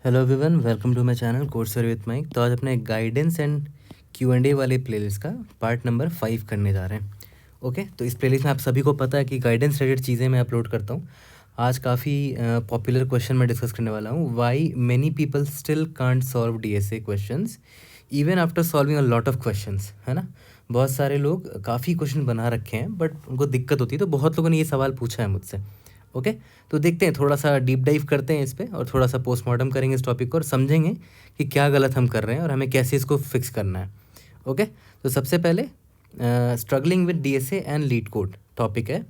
Hello everyone, welcome to my channel कोर्सर with Mike. तो आज अपने गाइडेंस एंड Q&A वाले प्लेलिस्ट का पार्ट नंबर 5 करने जा रहे हैं। ओके, तो इस प्लेलिस्ट में आप सभी को पता है कि गाइडेंस रिलेटेड चीज़ें मैं अपलोड करता हूँ। आज काफ़ी पॉपुलर क्वेश्चन मैं डिस्कस करने वाला हूँ। Why many people still can't solve DSA questions even after solving a lot of questions, है ना। बहुत सारे लोग काफ़ी क्वेश्चन बना रखे हैं बट उनको दिक्कत होती है, तो बहुत लोगों ने ये सवाल पूछा है मुझसे। ओके, तो देखते हैं, थोड़ा सा डीप डाइव करते हैं इस पे और थोड़ा सा पोस्टमार्टम करेंगे इस टॉपिक को और समझेंगे कि क्या गलत हम कर रहे हैं और हमें कैसे इसको फिक्स करना है। ओके, तो सबसे पहले struggling with DSA and leet code topic है।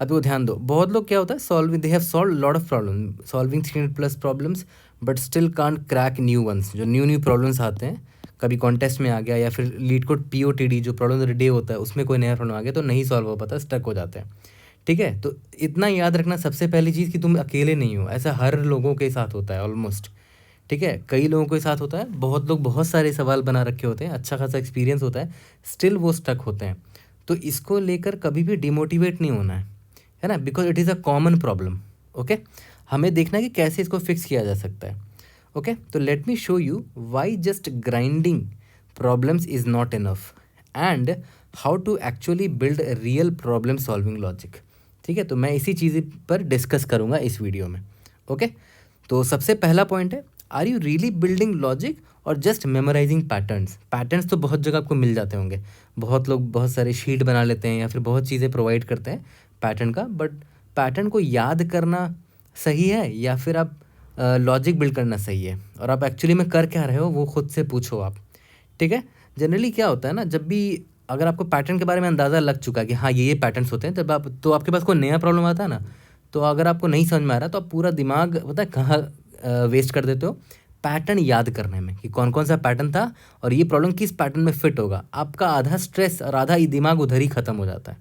अब वो ध्यान दो, बहुत लोग क्या होता है, solving they have solve lot of problem, solving 300+ problems but still can't crack new ones. जो न्यू प्रॉब्लम्स आते हैं, कभी कॉन्टेस्ट में आ गया या फिर लीड कोड POTD जो प्रॉब्लम ऑफ द डे होता है उसमें कोई नया प्रॉब्लम आ गया तो नहीं सॉल्व हो पाता, स्टक हो जाते हैं। ठीक है, तो इतना याद रखना सबसे पहली चीज़ कि तुम अकेले नहीं हो। ऐसा हर लोगों के साथ होता है ऑलमोस्ट। ठीक है, कई लोगों के साथ होता है, बहुत लोग बहुत सारे सवाल बना रखे होते हैं, अच्छा खासा एक्सपीरियंस होता है, स्टिल वो स्टक होते हैं। तो इसको लेकर कभी भी डिमोटिवेट नहीं होना है ना, because it is a common problem. Okay, हमें देखना है कि कैसे इसको फिक्स किया जा सकता है। ओके, तो let me show you why just grinding problems is not enough and how to actually build real problem solving logic. ठीक है, तो मैं इसी चीज़ पर डिस्कस करूँगा इस वीडियो में। ओके, तो सबसे पहला पॉइंट है, are you really building logic और जस्ट मेमोराइजिंग पैटर्न्स। पैटर्न्स तो बहुत जगह आपको मिल जाते होंगे, बहुत लोग बहुत सारे शीट बना लेते हैं या फिर बहुत चीज़ें प्रोवाइड करते हैं पैटर्न का, बट पैटर्न को याद करना सही है या फिर आप लॉजिक बिल्ड करना सही है, और आप एक्चुअली में कर क्या रहे हो वो खुद से पूछो आप। ठीक है, जनरली क्या होता है ना, जब भी अगर आपको पैटर्न के बारे में अंदाज़ा लग चुका है कि हाँ ये पैटर्न्स होते हैं, तब आप तो आपके पास कोई नया प्रॉब्लम आता है ना, तो अगर आपको नहीं समझ में आ रहा तो आप पूरा दिमाग पता है कहाँ वेस्ट कर देते हो, पैटर्न याद करने में कि कौन कौन सा पैटर्न था और ये प्रॉब्लम किस पैटर्न में फिट होगा। आपका आधा स्ट्रेस और आधा ही दिमाग उधर ही ख़त्म हो जाता है।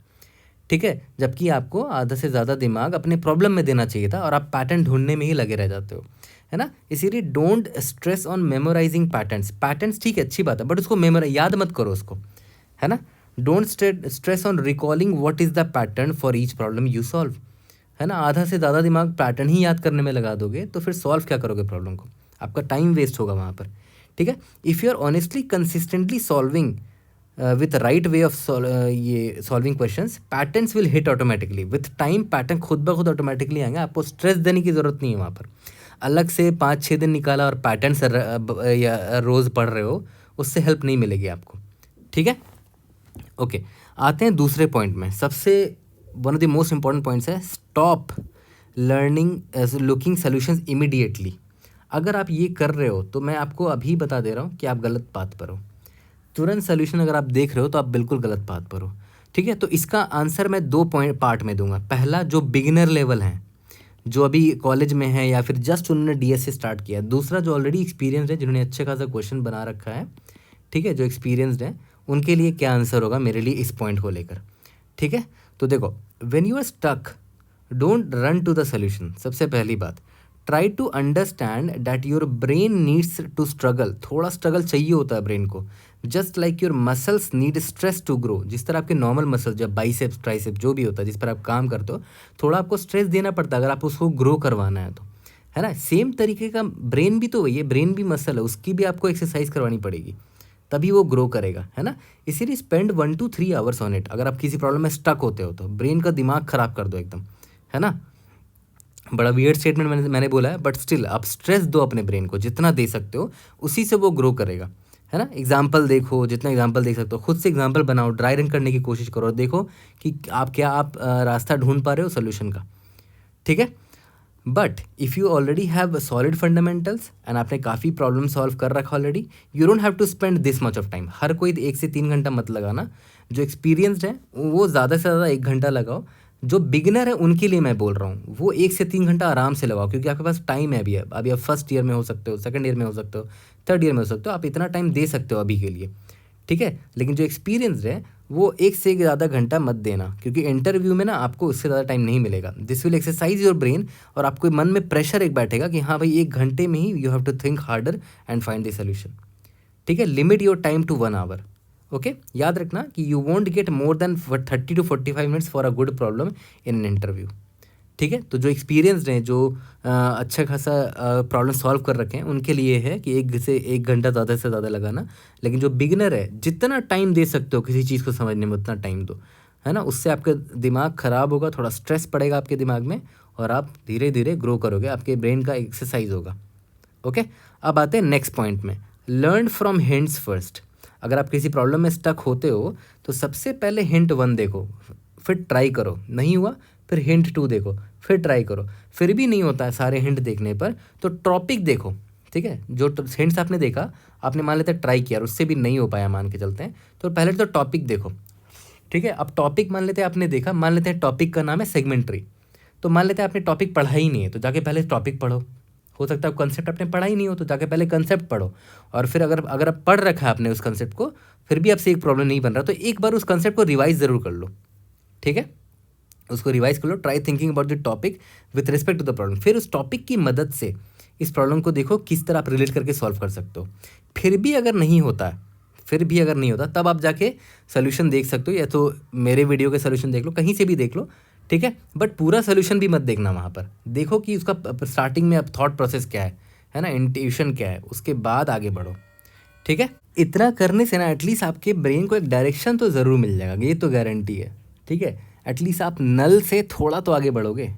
ठीक है, जबकि आपको आधा से ज़्यादा दिमाग अपने प्रॉब्लम में देना चाहिए था और आप पैटर्न ढूंढने में ही लगे रह जाते हो, है ना। इसीलिए don't stress on memorising patterns. Patterns ठीक है, अच्छी बात है, बट उसको याद मत करो उसको, है ना। Don't stress on recalling what is the pattern for each problem you solve, है ना। आधा से ज़्यादा दिमाग पैटर्न ही याद करने में लगा दोगे तो फिर सॉल्व क्या करोगे प्रॉब्लम को, आपका टाइम वेस्ट होगा वहाँ पर। ठीक है, if you are honestly consistently solving with right way of ये solving questions, patterns will hit automatically with time. Pattern खुद ब खुद ऑटोमेटिकली आएंगे, आपको स्ट्रेस देने की ज़रूरत नहीं है वहाँ पर। अलग से 5-6 दिन निकाला और पैटर्न्स या रोज़ पढ़ रहे हो, उससे हेल्प नहीं मिलेगी आपको। ठीक है, ओके, आते हैं दूसरे पॉइंट में। सबसे one of the most important points है, stop learning looking solutions immediately. अगर आप ये कर रहे हो तो मैं आपको अभी बता दे रहा हूँ कि आप गलत बात पर हो। तुरंत सोल्यूशन अगर आप देख रहे हो तो आप बिल्कुल गलत बात पर हो। ठीक है, तो इसका आंसर मैं 2 पार्ट में दूंगा। पहला, जो बिगिनर लेवल है, जो अभी कॉलेज में है या फिर जस्ट उन्होंने DSA स्टार्ट किया। दूसरा, जो ऑलरेडी एक्सपीरियंस है, जिन्होंने अच्छे खासा क्वेश्चन बना रखा है, ठीक है, जो एक्सपीरियंसड है, उनके लिए क्या आंसर होगा मेरे लिए इस पॉइंट को लेकर। ठीक है, तो देखो, when you are stuck don't run to the solution. सबसे पहली बात, try to understand that your brain needs to struggle. थोड़ा स्ट्रगल चाहिए होता है ब्रेन को, just like your muscles need stress to grow. जिस तरह आपके नॉर्मल मसल्स, जब बाइसेप्स ट्राइसेप्स जो भी होता है जिस पर आप काम करते हो, थोड़ा आपको स्ट्रेस देना पड़ता है अगर आप उसको ग्रो करवाना है तो, है ना। सेम तरीके का ब्रेन भी तो वही है, ब्रेन भी मसल है, उसकी भी आपको एक्सरसाइज करवानी पड़ेगी, तभी वो ग्रो करेगा, है ना। इसीलिए spend 1 to 3 hours on it. अगर आप किसी प्रॉब्लम में स्टक होते हो तो ब्रेन का दिमाग खराब कर दो एकदम, है ना। बड़ा वियर्ड स्टेटमेंट मैंने बोला है, बट स्टिल आप स्ट्रेस दो अपने ब्रेन को, जितना दे सकते हो उसी से वो ग्रो करेगा, है ना। एग्जाम्पल देखो, जितना एग्जाम्पल देख सकते हो, खुद से एग्जाम्पल बनाओ, ड्राई रन करने की कोशिश करो और देखो कि आप रास्ता ढूंढ पा रहे हो सोल्यूशन का। ठीक है, but if you already have solid fundamentals and आपने काफ़ी प्रॉब्लम सॉल्व कर रखा already, you don't have to spend this much of time. हर कोई 1 से 3 घंटा मत लगाना, जो एक्सपीरियंसड है वो ज़्यादा से ज़्यादा 1 घंटा लगाओ। जो बिगिनर है उनके लिए मैं बोल रहा हूँ, वो 1 से 3 घंटा आराम से लगाओ, क्योंकि आपके पास टाइम है अभी आप फर्स्ट ईयर में हो सकते हो, सेकंड ईयर में हो सकते हो, थर्ड ईयर में हो सकते हो, आप इतना टाइम दे सकते हो अभी के लिए। ठीक है, लेकिन जो एक्सपीरियंस है वो 1 से ज़्यादा घंटा मत देना, क्योंकि इंटरव्यू में ना आपको उससे ज़्यादा टाइम नहीं मिलेगा। This will exercise your brain, और आपको मन में प्रेशर एक बैठेगा कि हाँ भाई 1 घंटे में ही you have to think harder and find the solution. ठीक है, limit your time to 1 hour. Okay, याद रखना कि you won't get more than 30 to 45 minutes for a good problem in an interview. ठीक है। तो जो एक्सपीरियंस्ड हैं, जो अच्छा खासा प्रॉब्लम सॉल्व कर रखे हैं, उनके लिए है कि 1 घंटा ज़्यादा से ज़्यादा लगाना। लेकिन जो बिगिनर है, जितना टाइम दे सकते हो किसी चीज़ को समझने में उतना टाइम दो, है ना। उससे आपका दिमाग ख़राब होगा, थोड़ा स्ट्रेस पड़ेगा आपके दिमाग में, और आप धीरे धीरे ग्रो करोगे, आपके ब्रेन का एक्सरसाइज होगा। ओके, अब आते हैं नेक्स्ट पॉइंट में, लर्न फ्रॉम हिंट्स फर्स्ट। अगर आप किसी प्रॉब्लम में स्टक होते हो तो सबसे पहले हिंट 1 देखो, फिर ट्राई करो, नहीं हुआ फिर हिंट 2 देखो, फिर ट्राई करो, फिर भी नहीं होता है सारे हिंट देखने पर तो टॉपिक देखो। ठीक है, जो हिंट्स आपने देखा, आपने मान लेते ट्राई किया और उससे भी नहीं हो पाया, मान के चलते हैं, तो पहले तो टॉपिक देखो। ठीक है, अब टॉपिक मान लेते हैं आपने देखा, मान लेते हैं टॉपिक का नाम है सेगमेंट्री, तो मान लेते हैं आपने टॉपिक पढ़ा ही नहीं है, तो जाके पहले टॉपिक पढ़ो। हो सकता है कंसेप्ट आपने पढ़ा ही नहीं हो, तो जाके पहले कंसेप्ट पढ़ो, और फिर अगर अगर आप पढ़ रखा है आपने उस कंसेप्ट को, फिर भी आपसे एक प्रॉब्लम नहीं बन रहा, तो एक बार उस कंसेप्ट को रिवाइज ज़रूर कर लो। ठीक है, उसको रिवाइज कर लो, try thinking about the topic with respect to the problem. फिर उस टॉपिक की मदद से इस प्रॉब्लम को देखो किस तरह आप रिलेट करके सॉल्व कर सकते हो। फिर भी अगर नहीं होता, तब आप जाके सोल्यूशन देख सकते हो, या तो मेरे वीडियो के सोल्यूशन देख लो, कहीं से भी देख लो। ठीक है, बट पूरा सोल्यूशन भी मत देखना, वहाँ पर देखो कि उसका स्टार्टिंग में अब थॉट प्रोसेस क्या है ना, इंट्यूशन क्या है, उसके बाद आगे बढ़ो। ठीक है, इतना करने से ना एटलीस्ट आपके ब्रेन को एक डायरेक्शन तो ज़रूर मिल जाएगा, ये तो गारंटी है। ठीक है, एटलीस्ट आप नल से थोड़ा तो आगे बढ़ोगे,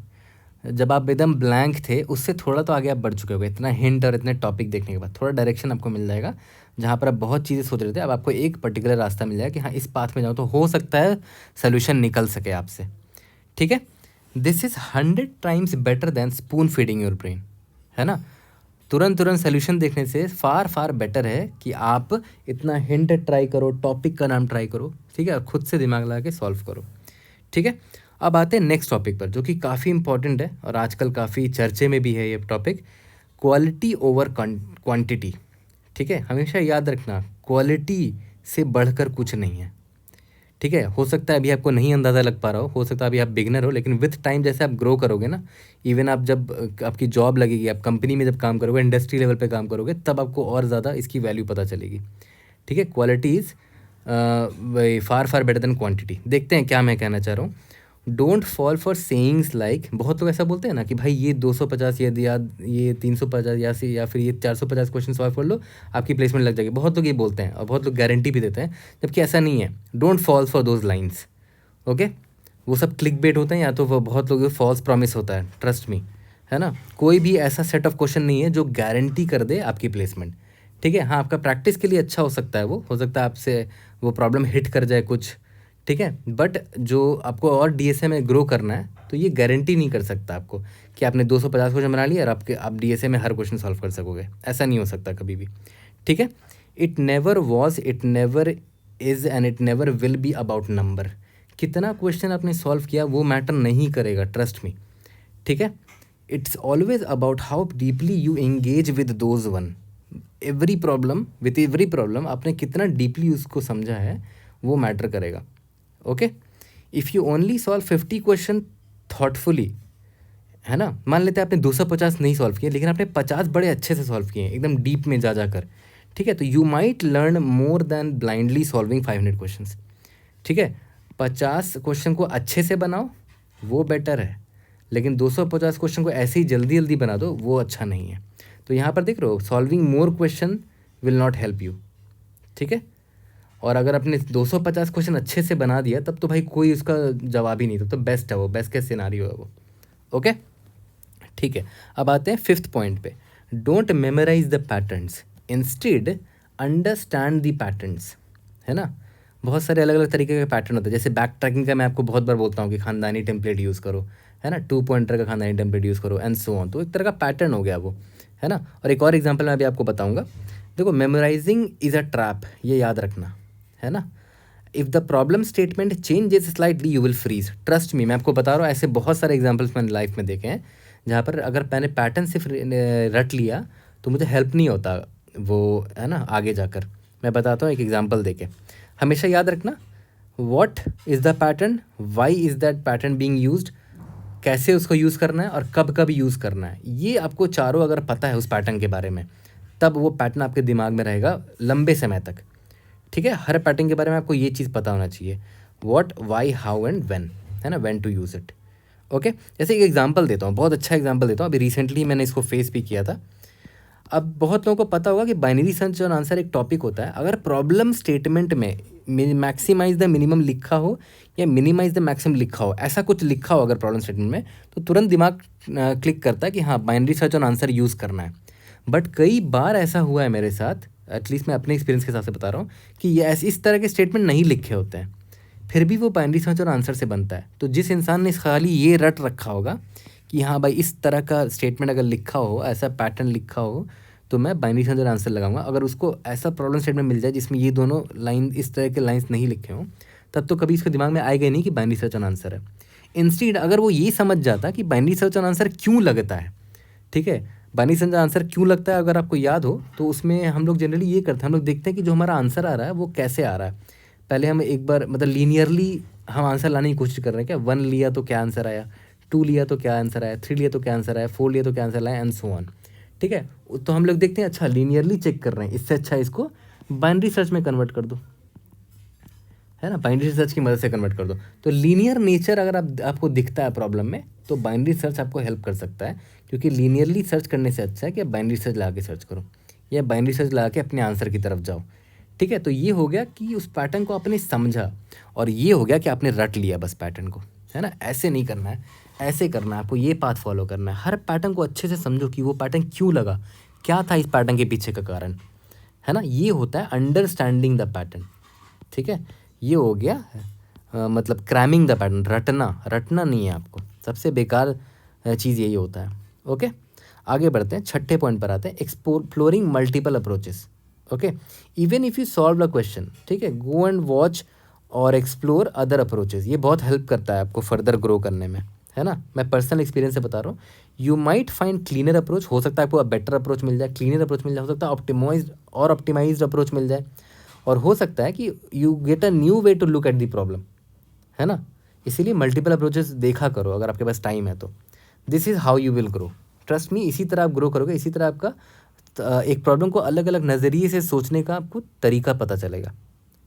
जब आप एकदम ब्लैंक थे उससे थोड़ा तो आगे आप बढ़ चुके होगे, इतना हिंट और इतने टॉपिक देखने के बाद थोड़ा डायरेक्शन आपको मिल जाएगा। जहाँ पर आप बहुत चीज़ें सोच रहे थे, अब आपको एक पर्टिकुलर रास्ता मिल जाएगा कि हाँ इस पाथ में जाओ तो हो सकता है सोल्यूशन निकल सके आपसे। ठीक है, this is 100 times better than spoon feeding your brain, है ना। तुरंत सोल्यूशन देखने से फार बेटर है कि आप इतना हिंट ट्राई करो, टॉपिक का नाम ट्राई करो, ठीक है, और खुद से दिमाग लगा के सॉल्व करो। ठीक है, अब आते हैं नेक्स्ट टॉपिक पर, जो कि काफ़ी इंपॉर्टेंट है और आजकल काफ़ी चर्चे में भी है ये टॉपिक, क्वालिटी ओवर क्वांटिटी। ठीक है, हमेशा याद रखना, क्वालिटी से बढ़कर कुछ नहीं है। ठीक है, हो सकता है अभी आपको नहीं अंदाज़ा लग पा रहा हो सकता है अभी आप बिगनर हो, लेकिन विथ टाइम जैसे आप ग्रो करोगे ना, इवन आप जब आपकी जॉब लगेगी, आप कंपनी में जब काम करोगे, इंडस्ट्री लेवल पे काम करोगे, तब आपको और ज़्यादा इसकी वैल्यू पता चलेगी। ठीक है, quality is far better than quantity. देखते हैं क्या मैं कहना चाह रहा हूँ। Don't fall for sayings like, बहुत लोग ऐसा बोलते हैं ना कि भाई ये 250 ये 350 या फिर ये 450 क्वेश्चन सॉल्व कर लो, आपकी प्लेसमेंट लग जाएगी। बहुत लोग ये बोलते हैं और बहुत लोग गारंटी भी देते हैं, जबकि ऐसा नहीं है। Don't fall for those lines. Okay, वो सब क्लिक बेट होते हैं, या तो वो बहुत लोग फॉल्स प्रॉमिस होता है, ट्रस्ट मी, है ना। कोई भी ऐसा सेट ऑफ क्वेश्चन नहीं है जो गारंटी कर दे आपकी प्लेसमेंट। ठीक है, हाँ आपका प्रैक्टिस के लिए अच्छा हो सकता है, वो हो सकता है आपसे वो प्रॉब्लम हिट कर जाए कुछ। ठीक है, बट जो आपको और डीएसए में ग्रो करना है, तो ये गारंटी नहीं कर सकता आपको कि आपने 250 क्वेश्चन बना लिया और आप डीएसए में हर क्वेश्चन सॉल्व कर सकोगे, ऐसा नहीं हो सकता कभी भी। ठीक है, it never was, it never is and it never will be about number. कितना क्वेश्चन आपने सॉल्व किया वो मैटर नहीं करेगा, ट्रस्ट मी। ठीक है, it's always about how deeply you engage with those one. Every problem आपने कितना डीपली उसको समझा है वो मैटर करेगा। Okay, if you only solve 50 question thoughtfully, है ना, मान लेते हैं आपने 250 नहीं सॉल्व किए, लेकिन आपने 50 बड़े अच्छे से सॉल्व किए एकदम डीप में जा कर। ठीक है, तो you might learn more than blindly solving 500 question. ठीक है, 50 क्वेश्चन को अच्छे से बनाओ वो बेटर है, लेकिन 250 क्वेश्चन को ऐसे ही जल्दी बना दो वो अच्छा नहीं है। तो यहाँ पर देख रहे हो, solving more question will not help you. ठीक है, और अगर आपने 250 क्वेश्चन अच्छे से बना दिया तब तो भाई कोई उसका जवाब ही नहीं, तो बेस्ट है वो, बेस्ट केस सिनारियो है वो। ओके, ठीक है, अब आते हैं 5th पॉइंट पे, don't memorise the patterns, instead understand the patterns. है ना, बहुत सारे अलग अलग तरीके के पैटर्न होते हैं, जैसे बैक ट्रैकिंग का मैं आपको बहुत बार बोलता हूँ कि खानदानी टेम्पलेट यूज़ करो, है ना, 2 पॉइंटर का खानदानी टेम्पलेट यूज़ करो एंड सो ऑन, तो एक तरह का पैटर्न हो गया वो, है ना। और एक और एग्जांपल मैं अभी आपको बताऊंगा। देखो, मेमोराइजिंग इज़ अ ट्रैप, ये याद रखना, है ना। If the problem statement changes slightly you will freeze, trust me, मैं आपको बता रहा हूँ, ऐसे बहुत सारे एग्जाम्पल्स मैंने लाइफ में देखे हैं जहाँ पर अगर मैंने पैटर्न सिर्फ रट लिया तो मुझे हेल्प नहीं होता वो, है ना, आगे जाकर। मैं बताता हूँ एक एग्जाम्पल देके, हमेशा याद रखना, what is the pattern, why is that pattern being used, कैसे उसको यूज़ करना है और कब कब यूज़ करना है, ये आपको चारों अगर पता है उस पैटर्न के बारे में, तब वो पैटर्न आपके दिमाग में रहेगा लंबे समय तक। ठीक है, हर पैटर्न के बारे में आपको ये चीज़ पता होना चाहिए, what, why, how and when, है ना, when to use it. Okay, जैसे एक एग्जांपल देता हूँ, बहुत अच्छा एग्जांपल देता हूँ, अभी रिसेंटली मैंने इसको फेस भी किया था। अब बहुत लोगों को पता होगा कि बाइनरी सर्च और आंसर एक टॉपिक होता है। अगर प्रॉब्लम स्टेटमेंट में मैक्सिमाइज द मिनिमम लिखा हो या मिनिमाइज द मैक्सिमम लिखा हो, ऐसा कुछ लिखा हो अगर प्रॉब्लम स्टेटमेंट में, तो तुरंत दिमाग क्लिक करता है कि हाँ बाइनरी सर्च और आंसर यूज़ करना है। बट कई बार ऐसा हुआ है मेरे साथ, एटलीस्ट मैं अपने एक्सपीरियंस के हिसाब से बता रहा हूँ, कि ये इस तरह के स्टेटमेंट नहीं लिखे होते हैं, फिर भी वो बाइनरी सर्च और आंसर से बनता है। तो जिस इंसान ने खाली ये रट रखा होगा कि हाँ भाई इस तरह का स्टेटमेंट अगर लिखा हो, ऐसा पैटर्न लिखा हो, तो मैं बाइनरी सर्च और आंसर लगाऊंगा। अगर उसको ऐसा प्रॉब्लम स्टेटमेंट मिल जाए जिसमें ये दोनों लाइन, इस तरह के लाइंस नहीं लिखे हों, तब तो कभी इसके दिमाग में आएगा ही नहीं कि बाइनरी सर्च और आंसर है। इंस्टीड अगर वो ये समझ जाता कि बाइनरी सर्च और आंसर क्यों लगता है, ठीक है, बाइनरी सर्च और आंसर क्यों लगता है, अगर आपको याद हो तो उसमें हम लोग जनरली ये करते हैं, हम लोग देखते हैं कि जो हमारा आंसर आ रहा है वो कैसे आ रहा है। पहले हम एक बार मतलब लीनियरली हम आंसर लाने की कोशिश कर रहे हैं, क्या 1 लिया तो क्या आंसर आया, 2 लिया तो क्या आंसर आया, 3 लिया तो क्या आंसर आया, 4 लिया तो क्या आंसर आया, एंड सो ऑन। ठीक है, तो हम लोग देखते हैं अच्छा लीनियरली चेक कर रहे हैं, इससे अच्छा इसको बाइनरी सर्च में कन्वर्ट कर दो, है ना, बाइनरी सर्च की मदद से कन्वर्ट कर दो। तो लीनियर नेचर अगर आपको दिखता है प्रॉब्लम में, तो बाइनरी सर्च आपको हेल्प कर सकता है, क्योंकि लीनियरली सर्च करने से अच्छा है कि बाइनरी सर्च लगा के सर्च करो या बाइनरी सर्च लगा के अपने आंसर की तरफ जाओ। ठीक है, तो ये हो गया कि उस पैटर्न को आपने समझा, और ये हो गया कि आपने रट लिया बस पैटर्न को, है ना। ऐसे नहीं करना है, ऐसे करना है, आपको ये पाथ फॉलो करना है। हर पैटर्न को अच्छे से समझो कि वो पैटर्न क्यों लगा, क्या था इस पैटर्न के पीछे का कारण, है ना। ये होता है अंडरस्टैंडिंग द पैटर्न। ठीक है, ये हो गया मतलब क्रैमिंग द पैटर्न। रटना नहीं है आपको, सबसे बेकार चीज़ यही होता है। ओके, आगे बढ़ते हैं, छठे पॉइंट पर आते हैं, exploring multiple approaches. Okay, even if you solve the question, ठीक है, गो एंड वॉच और एक्सप्लोर अदर अप्रोचेस। ये बहुत हेल्प करता है आपको फर्दर ग्रो करने में, है ना। मैं पर्सनल एक्सपीरियंस से बता रहा हूँ। You might find cleaner approach, हो सकता है आपको बेटर अप्रोच मिल जाए, क्लीनर अप्रोच मिल जाए, हो सकता है ऑप्टिमाइज्ड अप्रोच मिल जाए, और हो सकता है कि you get a new way to look at the problem, है ना। इसीलिए मल्टीपल अप्रोचेस देखा करो अगर आपके पास टाइम है तो। This is how you will grow, trust me, इसी तरह आप ग्रो करोगे, इसी तरह आपका एक प्रॉब्लम को अलग अलग नज़रिए से सोचने का आपको तरीका पता चलेगा।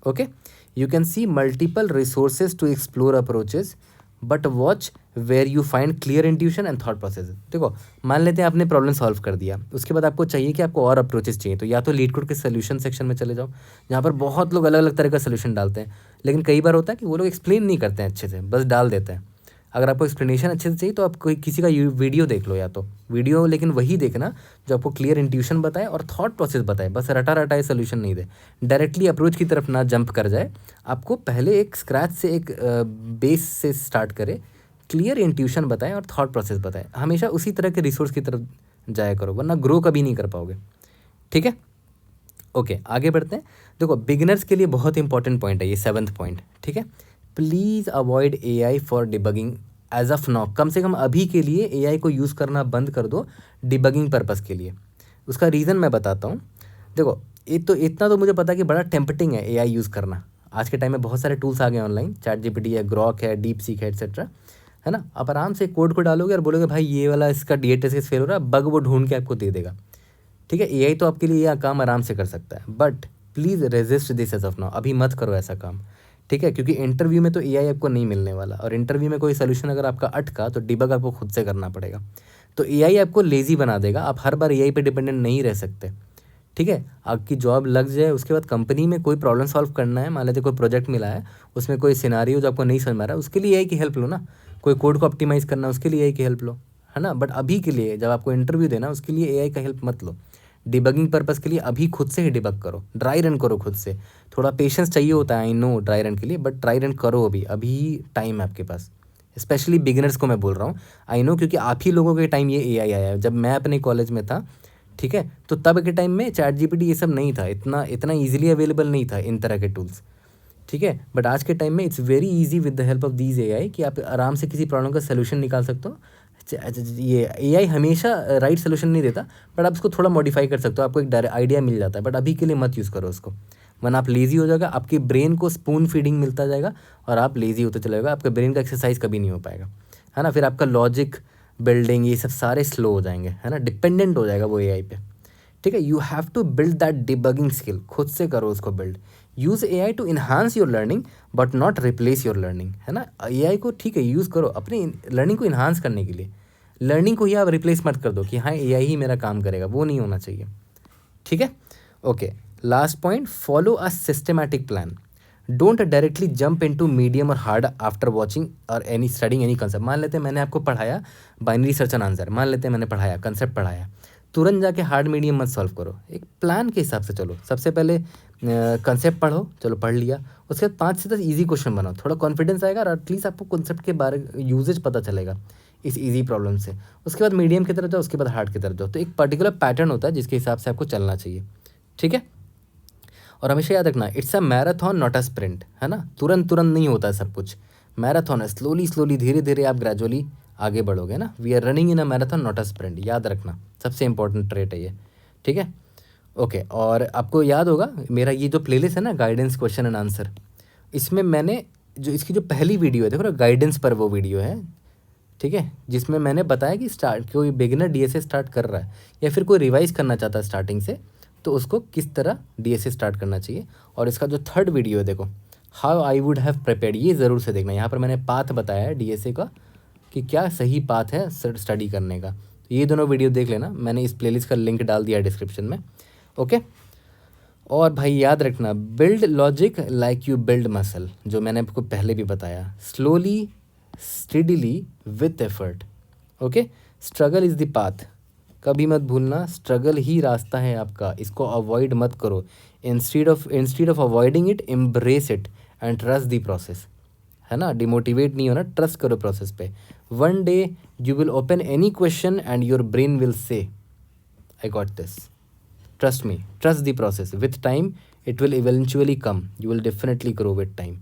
Okay, you can see multiple resources to explore approaches, but watch where you find clear intuition and thought process. देखो, मान लेते हैं आपने प्रॉब्लम सॉल्व कर दिया, उसके बाद आपको चाहिए कि आपको और अप्रोचेस चाहिए, तो या तो लीड कोड के सोल्यूशन सेक्शन में चले जाओ, जहाँ पर बहुत लोग अलग अलग तरह का सोल्यूशन डालते हैं, लेकिन कई बार होता है कि वो लोग एक्सप्लेन नहीं करते हैं अच्छे से, बस डाल देते हैं। अगर आपको एक्सप्लेनेशन अच्छे से चाहिए तो आप कोई किसी का वीडियो देख लो, या तो वीडियो, लेकिन वही देखना जो आपको क्लियर इंट्यूशन बताए और थॉट प्रोसेस बताए, बस रटा रटाए सोल्यूशन नहीं दे, डायरेक्टली अप्रोच की तरफ ना जंप कर जाए। आपको पहले एक स्क्रैच से, एक बेस से स्टार्ट करे, क्लियर इंट्यूशन बताए और थॉट प्रोसेस बताए, हमेशा उसी तरह के रिसोर्स की तरफ जाया करो, वरना ग्रो कभी नहीं कर पाओगे। ठीक है, ओके, आगे बढ़ते हैं। देखो, बिगिनर्स के लिए बहुत इंपॉर्टेंट पॉइंट है ये 7th पॉइंट। ठीक है, please avoid AI for debugging as of now. कम से कम अभी के लिए AI को यूज़ करना बंद कर दो डिबगिंग पर्पज़ के लिए। उसका रीज़न मैं बताता हूँ। देखो, इतना तो मुझे पता है कि बड़ा टेम्पटिंग है AI यूज़ करना। आज के टाइम में बहुत सारे टूल्स आ गए ऑनलाइन, ChatGPT है, ग्रॉक है, डीप सीक है, एटसेट्रा, है ना। आप आराम से कोड को डालोगे और बोलोगे भाई ये वाला इसका DA टेस्ट फेल हो रहा है, बग वो ढूंढ के आपको दे देगा। ठीक है, AI तो आपके लिए यह काम आराम से कर सकता है, but please resist this as of now, अभी मत करो ऐसा काम। ठीक है, क्योंकि इंटरव्यू में तो AI आपको नहीं मिलने वाला, और इंटरव्यू में कोई सोल्यूशन अगर आपका अटका तो डिबग आपको खुद से करना पड़ेगा। तो AI आपको लेज़ी बना देगा, आप हर बार AI पे डिपेंडेंट नहीं रह सकते। ठीक है, आपकी जॉब लग जाए, उसके बाद कंपनी में कोई प्रॉब्लम सॉल्व करना है, मान लेते कोई प्रोजेक्ट मिला है, उसमें कोई सिनारियो जो आपको नहीं समझ में आ रहा है, उसके लिए AI की हेल्प लो ना। कोई कोड को ऑप्टिमाइज़ करना, उसके लिए AI की हेल्प लो, है ना। बट अभी के लिए जब आपको इंटरव्यू देना, उसके लिए AI का हेल्प मत लो। डिबगिंग पर्पज़ के लिए अभी खुद से ही डिबग करो, ड्राई रन करो खुद से। थोड़ा पेशेंस चाहिए होता है, आई नो, ड्राई रन के लिए, बट ड्राई रन करो अभी, अभी टाइम है आपके पास। स्पेशली बिगिनर्स को मैं बोल रहा हूँ, आई नो, क्योंकि आप ही लोगों के टाइम ये AI आया है। जब मैं अपने कॉलेज में था, ठीक है, तो तब के टाइम में ChatGPT ये सब नहीं था, इतना इतना ईजिली अवेलेबल नहीं था इन तरह के टूल्स। ठीक है, बट आज के टाइम में it's very easy with the help of these AI कि आप आराम से किसी प्रॉब्लम का सोल्यूशन निकाल सकते हो। ये AI हमेशा राइट सोल्यूशन नहीं देता, बट आप उसको थोड़ा मॉडिफाई कर सकते हो, आपको एक आइडिया मिल जाता है, बट अभी के लिए मत यूज़ करो उसको, वरना आप लेज़ी हो जाएगा, आपके ब्रेन को स्पून फीडिंग मिलता जाएगा और आप लेज़ी होते चले जाएगा, आपके ब्रेन का एक्सरसाइज कभी नहीं हो पाएगा, है ना। फिर आपका लॉजिक बिल्डिंग ये सब सारे स्लो हो जाएंगे, है ना, डिपेंडेंट हो जाएगा वो AI पे। ठीक है, you have to build that debugging skill, खुद से करो उसको build. Use AI to enhance your learning but not replace your learning, है ना। AI को ठीक है यूज़ करो अपनी लर्निंग को इन्हांस करने के लिए, लर्निंग को ही आप रिप्लेस मत कर दो कि हाँ AI ही मेरा काम करेगा, वो नहीं होना चाहिए, ठीक है। Okay, last point, follow a systematic plan. Don't directly jump into medium और हार्ड आफ्टर वॉचिंग और एनी स्टडिंग एनी कंसेप्ट। मान लेते हैं मैंने आपको पढ़ाया बाइनरी सर्च एंड आंसर, मान लेते हैं मैंने पढ़ाया कंसेप्ट पढ़ाया, तुरंत जाके हार्ड मीडियम मत सॉल्व करो, एक प्लान के हिसाब से चलो। सबसे पहले कंसेप्ट पढ़ो, चलो पढ़ लिया, उसके बाद 5 से 10 ईजी क्वेश्चन बनाओ, थोड़ा कॉन्फिडेंस आएगा और एटलीस्ट आपको कॉन्सेप्ट के बारे यूजेज पता चलेगा इस ईजी प्रॉब्लम से। उसके बाद मीडियम की तरफ जाओ, उसके बाद हार्ड की तरफ जाओ। तो एक पर्टिकुलर पैटर्न होता है जिसके हिसाब से आपको चलना चाहिए, ठीक है। और हमेशा याद रखना, it's a marathon not a sprint, है ना। तुरंत तुरंत नहीं होता है सब कुछ, मैराथन है, स्लोली स्लोली धीरे धीरे आप ग्रेजुअली आगे बढ़ोगे ना। We are running in a marathon not a sprint, याद रखना, सबसे इंपॉर्टेंट ट्रेट है ये, ठीक है। ओके, और आपको याद होगा मेरा ये जो प्लेलिस्ट है ना, गाइडेंस क्वेश्चन एंड आंसर, इसमें मैंने जो इसकी जो पहली वीडियो है, देखो ना, गाइडेंस पर वो वीडियो है, ठीक है, जिसमें मैंने बताया कि स्टार्ट कोई बिगिनर DSA स्टार्ट कर रहा है या फिर कोई रिवाइज करना चाहता है स्टार्टिंग से, तो उसको किस तरह DSA स्टार्ट करना चाहिए। और इसका जो थर्ड वीडियो है, देखो, how I would have prepared, ये ज़रूर से देखना। यहाँ पर मैंने पाथ बताया है DSA का कि क्या सही पाथ है स्टडी करने का। तो ये दोनों वीडियो देख लेना, मैंने इस प्लेलिस्ट का लिंक डाल दिया डिस्क्रिप्शन में, ओके। और भाई याद रखना, build logic like you build muscle, जो मैंने आपको पहले भी बताया, slowly steadily with effort, okay. Struggle is the path, कभी मत भूलना, स्ट्रगल ही रास्ता है आपका, इसको अवॉइड मत करो। Instead of avoiding it, embrace it and trust the process, है ना। डिमोटिवेट नहीं होना, ट्रस्ट करो प्रोसेस पे। One day you will open any question and your brain will say I got this, trust me, trust the process, with time it will eventually come, you will definitely grow with time,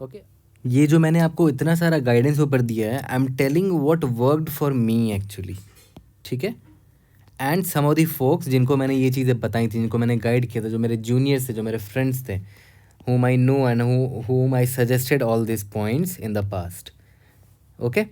okay। ये जो मैंने आपको इतना सारा guidance ऊपर दिया है, I am telling what worked for me actually, ठीक है। And some of the folks जिनको मैंने ये चीज़ें बताई थी, जिनको मैंने गाइड किया था, जो मेरे जूनियर्स थे, जो मेरे फ्रेंड्स थे, whom I know and whom I suggested all these points in the past, okay।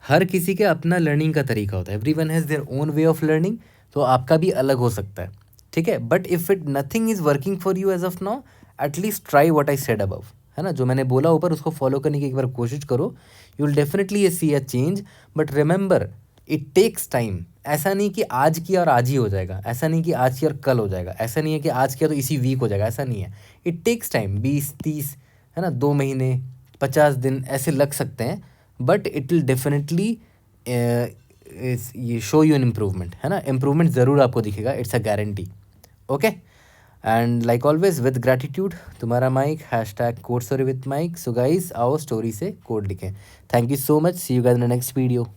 हर किसी का अपना लर्निंग का तरीका होता है, everyone has their own way of learning, तो आपका भी अलग हो सकता है, ठीक है। But if it nothing is working for you as of now, at least try what I said above, है ना। जो मैंने बोला ऊपर उसको फॉलो करने की एक बार कोशिश करो, you will definitely see a change. But remember, it takes time. ऐसा नहीं कि आज किया और आज ही हो जाएगा, ऐसा नहीं कि आज किया और कल हो जाएगा, ऐसा नहीं है कि आज किया तो इसी वीक हो जाएगा, ऐसा नहीं है। इट टेक्स टाइम, 20-30, है ना, 2 महीने, 50 दिन ऐसे लग सकते हैं, बट इट विल डेफिनेटली ये शो यू एन इम्प्रूवमेंट, है ना। इम्प्रूवमेंट ज़रूर आपको दिखेगा, it's a guarantee, okay. And like always with gratitude, तुम्हारा Mike, hashtag code story with Mike. So guys, आओ स्टोरी से कोड लिखें। Thank you so much, see you guys in the next video.